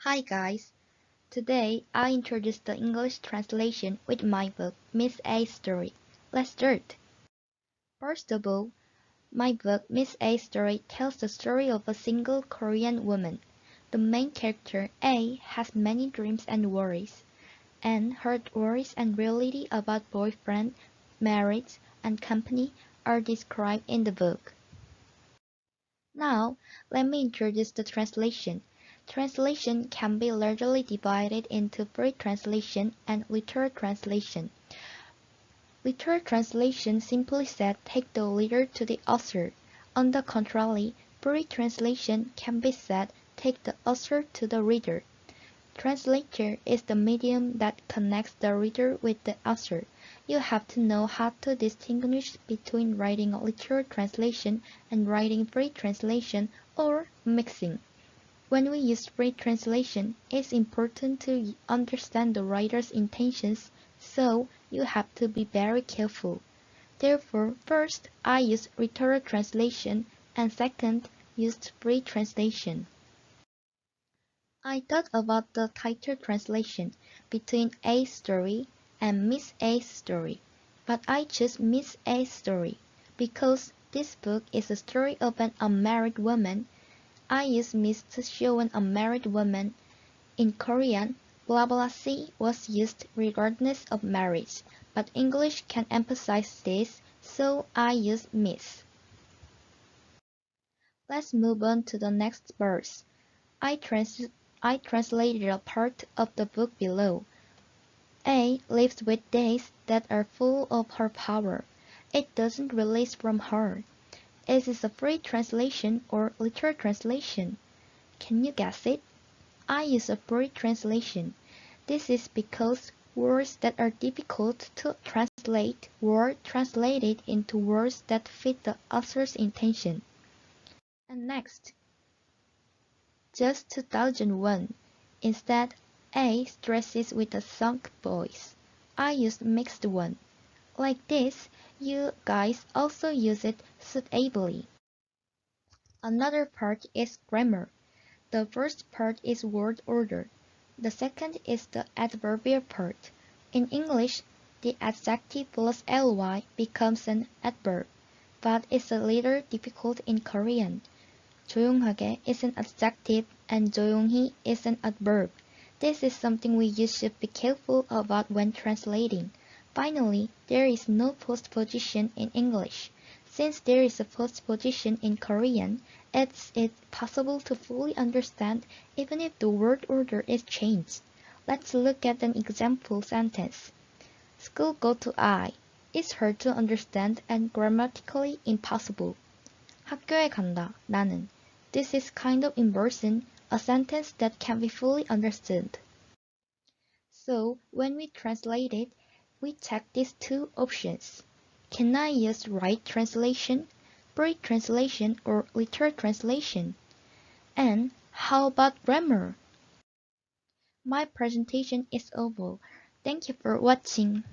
Hi guys! Today I introduce the English translation with my book Miss A's Story. Let's start! First of all, my book Miss A's Story tells the story of a single Korean woman. The main character A has many dreams and worries, and her worries and reality about boyfriend, marriage, and company are described in the book. Now, let me introduce the translation. Translation can be largely divided into free translation and literal translation. Literal translation simply said take the reader to the author. On the contrary, free translation can be said take the author to the reader. Translator is the medium that connects the reader with the author. You have to know how to distinguish between writing a literal translation and writing free translation or mixing. When we use free translation, it's important to understand the writer's intentions, so you have to be very careful. Therefore, first, I use literal translation, and second, used free translation. I thought about the title translation between A's story and Miss A's story, but I chose Miss A's story because this book is a story of an unmarried woman. I use Miss to show an unmarried woman. In Korean, blah blah C was used regardless of marriage, but English can emphasize this, so I use Miss. Let's move on to the next verse. I translated a part of the book below. A lives with days that are full of her power. It doesn't release from her. Is this a free translation or literal translation? Can you guess it? I use a free translation. This is because words that are difficult to translate were translated into words that fit the author's intention. And next, just 2001. Instead, A stresses with a sunk voice. I used mixed one. Like this, you guys also use it suitably. Another part is grammar. The first part is word order. The second is the adverbial part. In English, the adjective plus ly becomes an adverb, but it's a little difficult in Korean. 조용하게 is an adjective and 조용히 is an adverb. This is something we should be careful about when translating. Finally, there is no postposition in English. Since there is a postposition in Korean, it's possible to fully understand even if the word order is changed. Let's look at an example sentence. School go to I. It's hard to understand and grammatically impossible. 학교에 간다, 나는. This is kind of inversion, a sentence that can be fully understood. So, when we translate it, we check these two options. Can I use right translation, free translation, or literal translation? And how about grammar? My presentation is over. Thank you for watching.